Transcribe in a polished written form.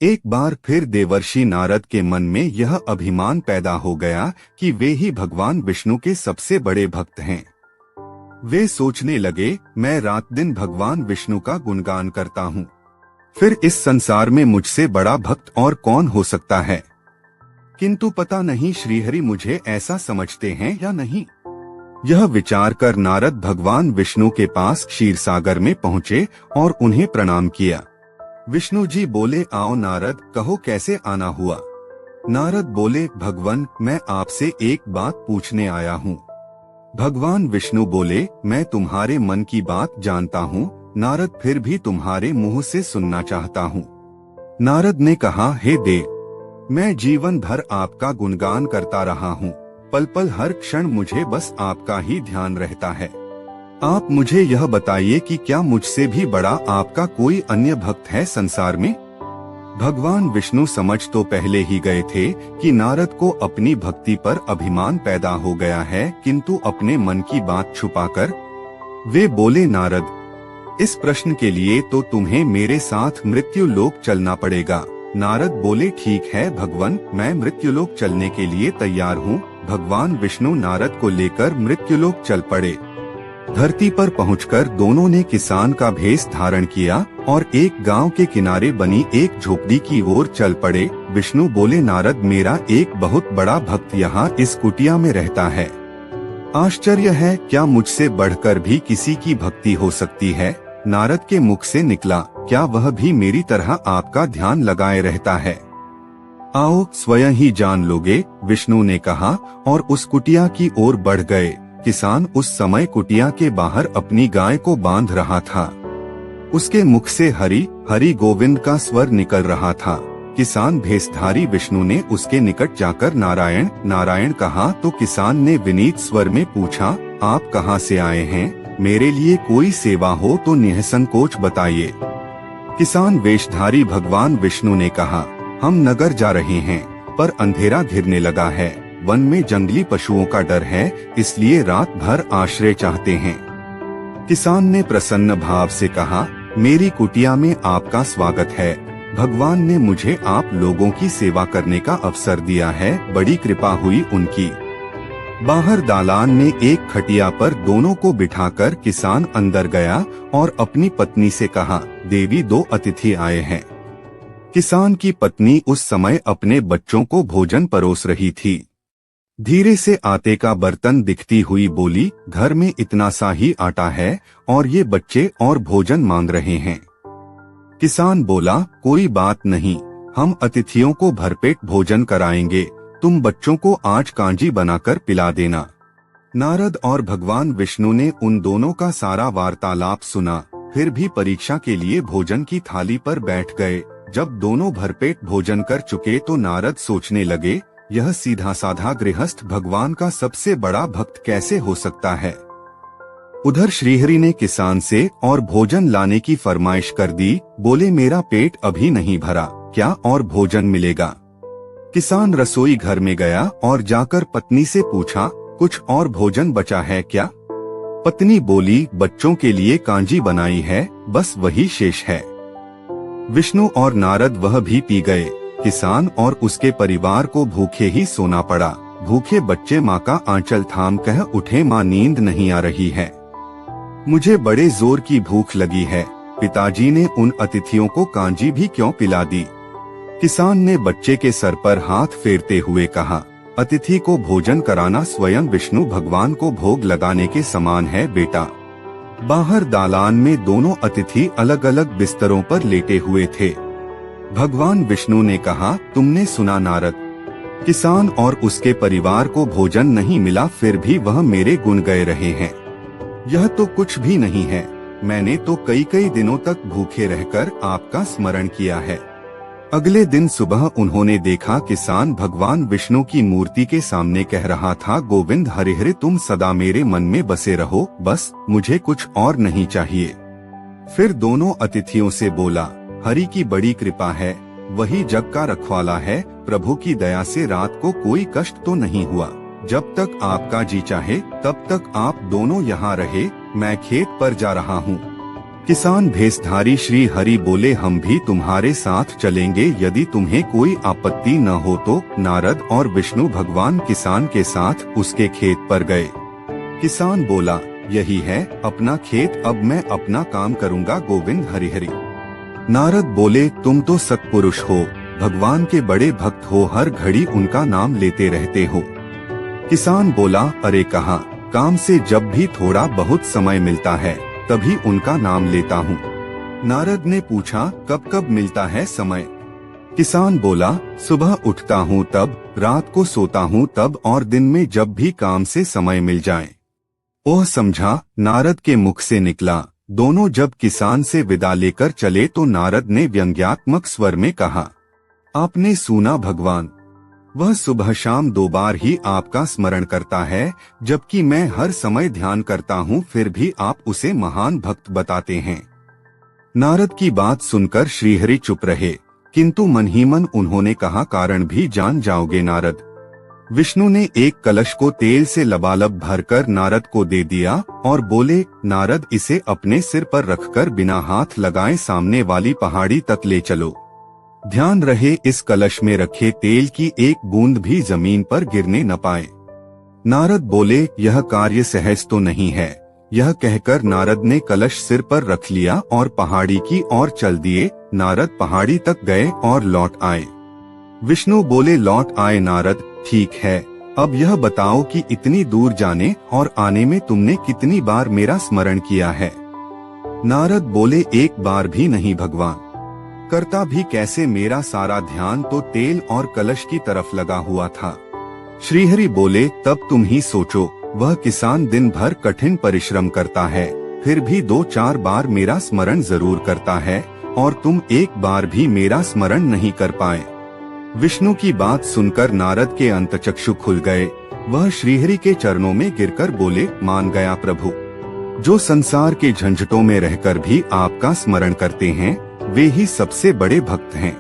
एक बार फिर देवर्षि नारद के मन में यह अभिमान पैदा हो गया कि वे ही भगवान विष्णु के सबसे बड़े भक्त हैं। वे सोचने लगे, मैं रात दिन भगवान विष्णु का गुणगान करता हूँ, फिर इस संसार में मुझसे बड़ा भक्त और कौन हो सकता है। किंतु पता नहीं श्रीहरि मुझे ऐसा समझते हैं या नहीं। यह विचार कर नारद भगवान विष्णु के पास क्षीरसागर में पहुँचे और उन्हें प्रणाम किया। विष्णु जी बोले, आओ नारद, कहो कैसे आना हुआ। नारद बोले, भगवान मैं आपसे एक बात पूछने आया हूँ। भगवान विष्णु बोले, मैं तुम्हारे मन की बात जानता हूँ नारद, फिर भी तुम्हारे मुंह से सुनना चाहता हूँ। नारद ने कहा, हे देव, मैं जीवन भर आपका गुणगान करता रहा हूँ, पल पल हर क्षण मुझे बस आपका ही ध्यान रहता है। आप मुझे यह बताइए कि क्या मुझसे भी बड़ा आपका कोई अन्य भक्त है संसार में। भगवान विष्णु समझ तो पहले ही गए थे कि नारद को अपनी भक्ति पर अभिमान पैदा हो गया है, किंतु अपने मन की बात छुपाकर वे बोले, नारद, इस प्रश्न के लिए तो तुम्हें मेरे साथ मृत्यु लोक चलना पड़ेगा। नारद बोले, ठीक है भगवान, मैं मृत्युलोक चलने के लिए तैयार हूँ। भगवान विष्णु नारद को लेकर मृत्युलोक चल पड़े। धरती पर पहुंचकर दोनों ने किसान का भेष धारण किया और एक गांव के किनारे बनी एक झोपड़ी की ओर चल पड़े। विष्णु बोले, नारद, मेरा एक बहुत बड़ा भक्त यहाँ इस कुटिया में रहता है। आश्चर्य है, क्या मुझसे बढ़कर भी किसी की भक्ति हो सकती है। नारद के मुख से निकला, क्या वह भी मेरी तरह आपका ध्यान लगाए रहता है। आओ स्वयं ही जान लोगे, विष्णु ने कहा और उस कुटिया की ओर बढ़ गए। किसान उस समय कुटिया के बाहर अपनी गाय को बांध रहा था। उसके मुख से हरि हरि गोविंद का स्वर निकल रहा था। किसान भेषधारी विष्णु ने उसके निकट जाकर नारायण नारायण कहा तो किसान ने विनीत स्वर में पूछा, आप कहाँ से आए हैं, मेरे लिए कोई सेवा हो तो निसंकोच बताइए। किसान वेशधारी भगवान विष्णु ने कहा, हम नगर जा रहे हैं, पर अंधेरा घिरने लगा है, वन में जंगली पशुओं का डर है, इसलिए रात भर आश्रय चाहते हैं। किसान ने प्रसन्न भाव से कहा, मेरी कुटिया में आपका स्वागत है। भगवान ने मुझे आप लोगों की सेवा करने का अवसर दिया है, बड़ी कृपा हुई उनकी। बाहर दालान में एक खटिया पर दोनों को बिठाकर किसान अंदर गया और अपनी पत्नी से कहा, देवी, दो अतिथि आए हैं। किसान की पत्नी उस समय अपने बच्चों को भोजन परोस रही थी। धीरे से आटे का बर्तन दिखती हुई बोली, घर में इतना सा ही आटा है और ये बच्चे और भोजन मांग रहे हैं। किसान बोला, कोई बात नहीं, हम अतिथियों को भरपेट भोजन कराएंगे, तुम बच्चों को आज कांजी बनाकर पिला देना। नारद और भगवान विष्णु ने उन दोनों का सारा वार्तालाप सुना, फिर भी परीक्षा के लिए भोजन की थाली पर बैठ गए। जब दोनों भरपेट भोजन कर चुके तो नारद सोचने लगे, यह सीधा साधा गृहस्थ भगवान का सबसे बड़ा भक्त कैसे हो सकता है। उधर श्रीहरि ने किसान से और भोजन लाने की फरमाइश कर दी। बोले, मेरा पेट अभी नहीं भरा, क्या और भोजन मिलेगा। किसान रसोई घर में गया और जाकर पत्नी से पूछा, कुछ और भोजन बचा है क्या। पत्नी बोली, बच्चों के लिए कांजी बनाई है, बस वही शेष है। विष्णु और नारद वह भी पी गए। किसान और उसके परिवार को भूखे ही सोना पड़ा। भूखे बच्चे माँ का आंचल थाम कह उठे, माँ नींद नहीं आ रही है, मुझे बड़े जोर की भूख लगी है। पिताजी ने उन अतिथियों को कांजी भी क्यों पिला दी। किसान ने बच्चे के सर पर हाथ फेरते हुए कहा, अतिथि को भोजन कराना स्वयं विष्णु भगवान को भोग लगाने के समान है बेटा। बाहर दालान में दोनों अतिथि अलग अलग बिस्तरों पर लेटे हुए थे। भगवान विष्णु ने कहा, तुमने सुना नारद, किसान और उसके परिवार को भोजन नहीं मिला, फिर भी वह मेरे गुण गाए रहे हैं। यह तो कुछ भी नहीं है, मैंने तो कई कई दिनों तक भूखे रहकर आपका स्मरण किया है। अगले दिन सुबह उन्होंने देखा किसान भगवान विष्णु की मूर्ति के सामने कह रहा था, गोविंद हरिहर, तुम सदा मेरे मन में बसे रहो, बस मुझे कुछ और नहीं चाहिए। फिर दोनों अतिथियों से बोला, हरि की बड़ी कृपा है, वही जग का रखवाला है, प्रभु की दया से रात को कोई कष्ट तो नहीं हुआ। जब तक आपका जी चाहे तब तक आप दोनों यहाँ रहे, मैं खेत पर जा रहा हूँ। किसान भेषधारी श्री हरि बोले, हम भी तुम्हारे साथ चलेंगे यदि तुम्हें कोई आपत्ति न हो तो। नारद और विष्णु भगवान किसान के साथ उसके खेत पर गए। किसान बोला, यही है अपना खेत, अब मैं अपना काम करूँगा, गोविंद हरि हरि। नारद बोले, तुम तो सत्पुरुष हो, भगवान के बड़े भक्त हो, हर घड़ी उनका नाम लेते रहते हो। किसान बोला, अरे कहाँ, काम से जब भी थोड़ा बहुत समय मिलता है तभी उनका नाम लेता हूँ। नारद ने पूछा, कब कब मिलता है समय? किसान बोला, सुबह उठता हूँ तब, रात को सोता हूँ तब, और दिन में जब भी काम से समय मिल जाए। ओह समझा, नारद के मुख से निकला। दोनों जब किसान से विदा लेकर चले तो नारद ने व्यंग्यात्मक स्वर में कहा, आपने सुना भगवान, वह सुबह शाम 2 बार ही आपका स्मरण करता है, जबकि मैं हर समय ध्यान करता हूँ, फिर भी आप उसे महान भक्त बताते हैं। नारद की बात सुनकर श्रीहरि चुप रहे, किंतु मन ही मन उन्होंने कहा, कारण भी जान जाओगे नारद। विष्णु ने एक कलश को तेल से लबालब भरकर नारद को दे दिया और बोले, नारद इसे अपने सिर पर रखकर बिना हाथ लगाए सामने वाली पहाड़ी तक ले चलो। ध्यान रहे इस कलश में रखे तेल की एक बूंद भी जमीन पर गिरने न पाए। नारद बोले, यह कार्य सहज तो नहीं है। यह कहकर नारद ने कलश सिर पर रख लिया और पहाड़ी की ओर चल दिए। नारद पहाड़ी तक गए और लौट आए। विष्णु बोले, लौट आए नारद, ठीक है, अब यह बताओ कि इतनी दूर जाने और आने में तुमने कितनी बार मेरा स्मरण किया है? नारद बोले, एक बार भी नहीं भगवान। करता भी कैसे, मेरा सारा ध्यान तो तेल और कलश की तरफ लगा हुआ था। श्रीहरि बोले, तब तुम ही सोचो, वह किसान दिन भर कठिन परिश्रम करता है, फिर भी 2-4 बार मेरा स्मरण जरूर करता है, और तुम एक बार भी मेरा स्मरण नहीं कर पाए। विष्णु की बात सुनकर नारद के अंतचक्षु खुल गए। वह श्रीहरि के चरणों में गिरकर बोले, मान गया प्रभु। जो संसार के झंझटों में रहकर भी आपका स्मरण करते हैं, वे ही सबसे बड़े भक्त हैं।